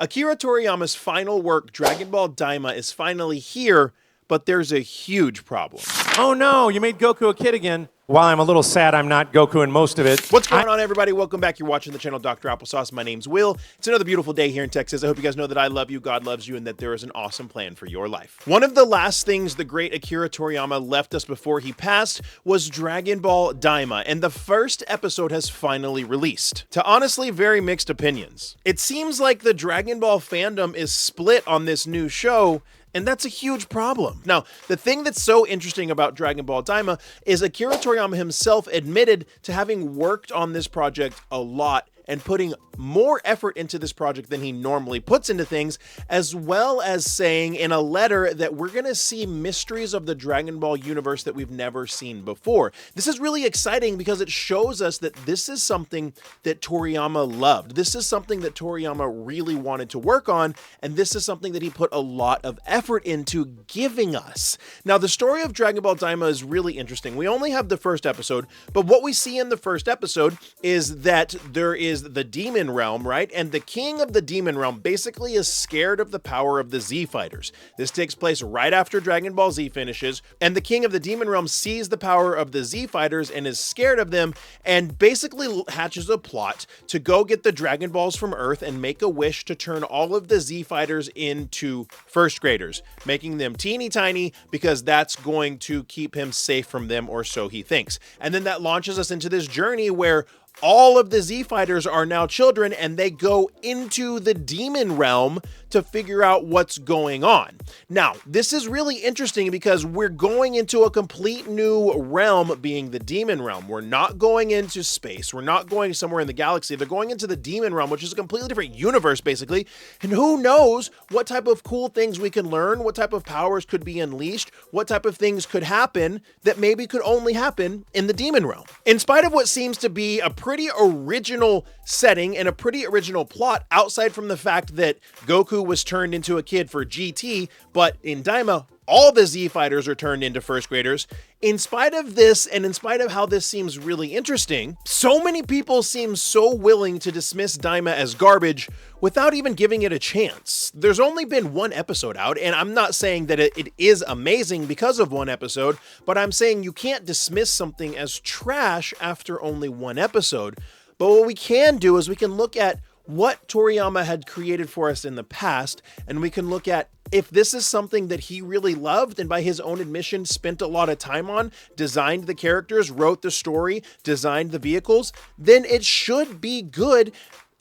Akira Toriyama's final work, Dragon Ball Daima, is finally here, but there's a huge problem. Oh no, you made Goku a kid again. While I'm a little sad I'm not Goku in most of it. What's going on, everybody? Welcome back. You're watching the channel Dr. Applesauce. My name's Will. It's another beautiful day here in Texas. I hope you guys know that I love you, God loves you, and that there is an awesome plan for your life. One of the last things the great Akira Toriyama left us before he passed was Dragon Ball Daima, and the first episode has finally released. To honestly very mixed opinions. It seems like the Dragon Ball fandom is split on this new show, and that's a huge problem. Now, the thing that's so interesting about Dragon Ball Daima is Akira Toriyama himself admitted to having worked on this project a lot and putting more effort into this project than he normally puts into things, as well as saying in a letter that we're gonna see mysteries of the Dragon Ball universe that we've never seen before. This is really exciting because it shows us that this is something that Toriyama loved. This is something that Toriyama really wanted to work on, and this is something that he put a lot of effort into giving us. Now, the story of Dragon Ball Daima is really interesting. We only have the first episode, but what we see in the first episode is that there is the demon realm, right? And the king of the demon realm basically is scared of the power of the Z fighters. This takes place right after Dragon Ball Z finishes, and the king of the demon realm sees the power of the Z fighters and is scared of them, and basically hatches a plot to go get the Dragon Balls from Earth and make a wish to turn all of the Z fighters into first graders, making them teeny tiny because that's going to keep him safe from them, or so he thinks. And then that launches us into this journey where all of the Z fighters are now children, and they go into the demon realm to figure out what's going on. Now, this is really interesting because we're going into a complete new realm, being the demon realm. We're not going into space. We're not going somewhere in the galaxy. They're going into the demon realm, which is a completely different universe, basically. And who knows what type of cool things we can learn, what type of powers could be unleashed, what type of things could happen that maybe could only happen in the demon realm. In spite of what seems to be a pretty original setting and a pretty original plot, outside from the fact that Goku was turned into a kid for GT, but in Daima, all the Z fighters are turned into first graders. In spite of this, and in spite of how this seems really interesting, so many people seem so willing to dismiss Daima as garbage without even giving it a chance. There's only been one episode out, and I'm not saying that it is amazing because of one episode, but I'm saying you can't dismiss something as trash after only one episode. But what we can do is we can look at what Toriyama had created for us in the past, and we can look at if this is something that he really loved and by his own admission spent a lot of time on, designed the characters, wrote the story, designed the vehicles, then it should be good.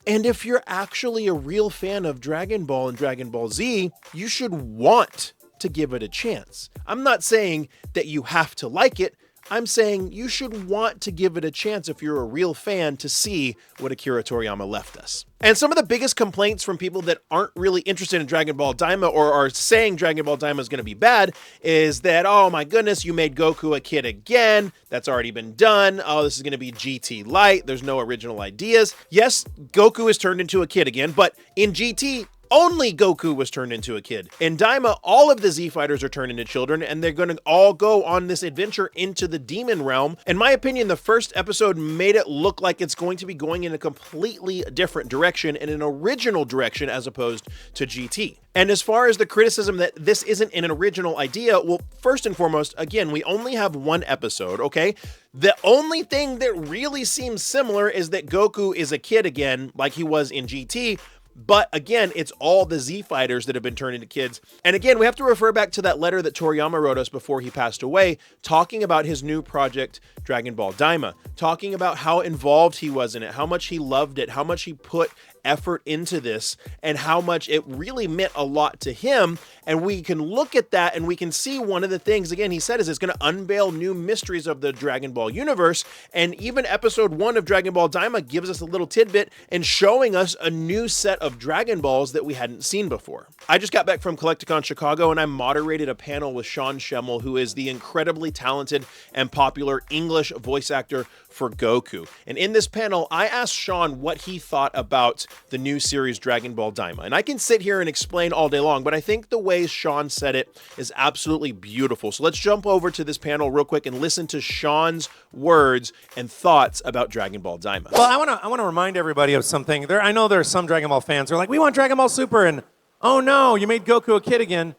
And if you're actually a real fan of Dragon Ball and Dragon Ball Z, you should want to give it a chance. I'm not saying that you have to like it. I'm saying you should want to give it a chance if you're a real fan to see what Akira Toriyama left us. And some of the biggest complaints from people that aren't really interested in Dragon Ball Daima, or are saying Dragon Ball Daima is going to be bad, is that, oh my goodness, you made Goku a kid again. That's already been done. Oh, this is going to be GT Light. There's no original ideas. Yes, Goku is turned into a kid again, but in GT, only Goku was turned into a kid. In Daima, all of the Z fighters are turned into children, and they're going to all go on this adventure into the demon realm. In my opinion, the first episode made it look like it's going to be going in a completely different direction, in an original direction, as opposed to GT. And as far as the criticism that this isn't an original idea, well, first and foremost, again, we only have one episode, okay? The only thing that really seems similar is that Goku is a kid again, like he was in GT. But again, it's all the Z fighters that have been turned into kids. And again, we have to refer back to that letter that Toriyama wrote us before he passed away, talking about his new project, Dragon Ball Daima, talking about how involved he was in it, how much he loved it, how much he put effort into this, and how much it really meant a lot to him. And we can look at that and we can see one of the things, again, he said is it's going to unveil new mysteries of the Dragon Ball universe. And even episode 1 of Dragon Ball Daima gives us a little tidbit and showing us a new set of Dragon Balls that we hadn't seen before. I just got back from Collecticon Chicago, and I moderated a panel with Sean Schemmel, who is the incredibly talented and popular English voice actor for Goku. And in this panel, I asked Sean what he thought about the new series Dragon Ball Daima. And I can sit here and explain all day long, but I think the way Shawn said it is absolutely beautiful. So let's jump over to this panel real quick and listen to Shawn's words and thoughts about Dragon Ball Daima. Well, I want to remind everybody of something. I know there are some Dragon Ball fans who are like, we want Dragon Ball Super, and oh no, you made Goku a kid again.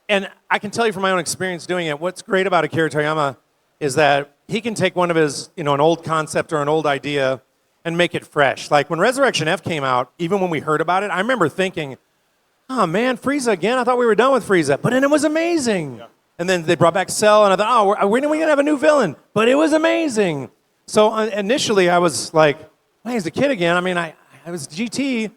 And I can tell you from my own experience doing it, what's great about Akira Toriyama is that he can take one of his, an old concept or an old idea and make it fresh. Like when Resurrection F came out, even when we heard about it, I remember thinking, oh man, Frieza again? I thought we were done with Frieza. But then it was amazing. Yeah. And then they brought back Cell, and I thought, oh, when are we going to have a new villain? But it was amazing. So initially I was like, well, he's a kid again. I mean, I was GT,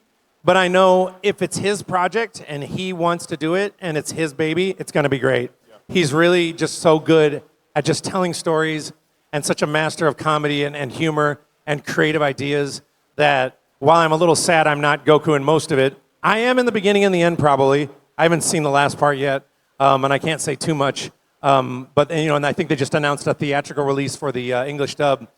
but I know if it's his project and he wants to do it and it's his baby, it's going to be great. Yeah. He's really just so good at just telling stories and such a master of comedy and humor and creative ideas that while I'm a little sad I'm not Goku in most of it, I am in the beginning and the end probably. I haven't seen the last part yet, and I can't say too much. But and I think they just announced a theatrical release for the English dub,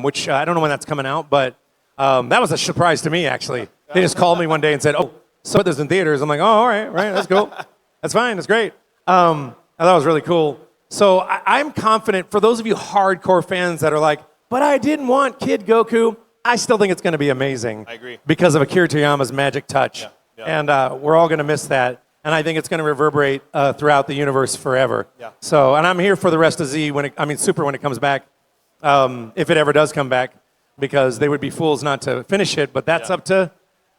which I don't know when that's coming out, but that was a surprise to me actually. They just called me one day and said, oh, so there's in theaters. I'm like, oh, all right, that's cool. That's fine, that's great. I thought it was really cool. So I'm confident for those of you hardcore fans that are like, but I didn't want Kid Goku, I still think it's going to be amazing. I agree. Because of Akira Toriyama's magic touch. Yeah, yeah. And we're all going to miss that. And I think it's going to reverberate throughout the universe forever. Yeah. So, and I'm here for the rest of Z, Super when it comes back, if it ever does come back, because they would be fools not to finish it, but that's up to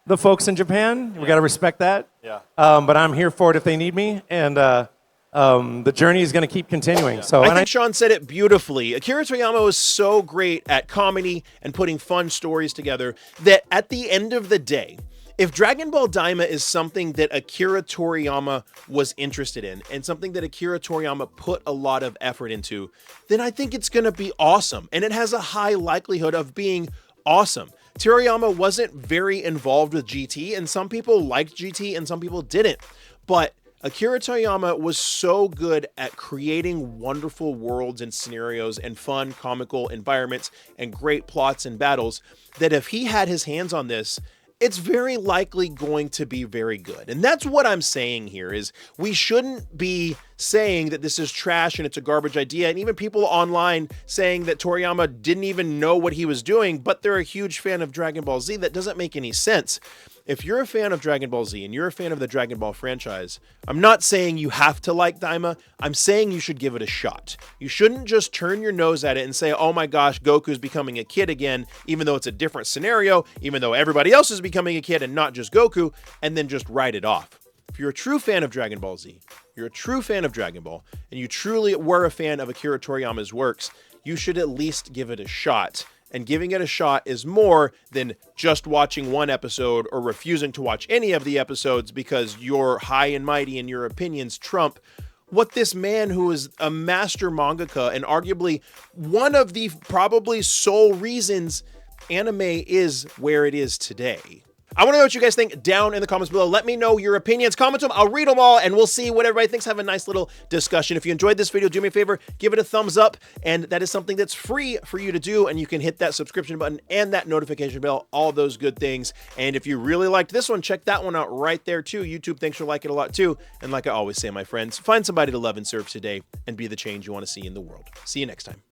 the folks in Japan. We got to respect that. Yeah. But I'm here for it if they need me, and the journey is going to keep continuing. Yeah. So I think Shawn said it beautifully. Akira Toriyama was so great at comedy and putting fun stories together that at the end of the day, if Dragon Ball Daima is something that Akira Toriyama was interested in and something that Akira Toriyama put a lot of effort into, then I think it's going to be awesome. And it has a high likelihood of being awesome. Toriyama wasn't very involved with GT, and some people liked GT and some people didn't. But Akira Toriyama was so good at creating wonderful worlds and scenarios and fun, comical environments and great plots and battles that if he had his hands on this, it's very likely going to be very good. And that's what I'm saying here is we shouldn't be saying that this is trash and it's a garbage idea. And even people online saying that Toriyama didn't even know what he was doing, but they're a huge fan of Dragon Ball Z. That doesn't make any sense. If you're a fan of Dragon Ball Z and you're a fan of the Dragon Ball franchise, I'm not saying you have to like Daima. I'm saying you should give it a shot. You shouldn't just turn your nose at it and say, oh my gosh, Goku's becoming a kid again, even though it's a different scenario, even though everybody else is becoming a kid and not just Goku, and then just write it off. If you're a true fan of Dragon Ball Z, you're a true fan of Dragon Ball, and you truly were a fan of Akira Toriyama's works, you should at least give it a shot. And giving it a shot is more than just watching one episode or refusing to watch any of the episodes because you're high and mighty and your opinions trump what this man who is a master mangaka and arguably one of the probably sole reasons anime is where it is today. I want to know what you guys think down in the comments below. Let me know your opinions. Comment them. I'll read them all, and we'll see what everybody thinks. Have a nice little discussion. If you enjoyed this video, do me a favor, give it a thumbs up, and that is something that's free for you to do, and you can hit that subscription button and that notification bell, all those good things. And if you really liked this one, check that one out right there, too. YouTube, thanks for liking it a lot, too. And like I always say, my friends, find somebody to love and serve today and be the change you want to see in the world. See you next time.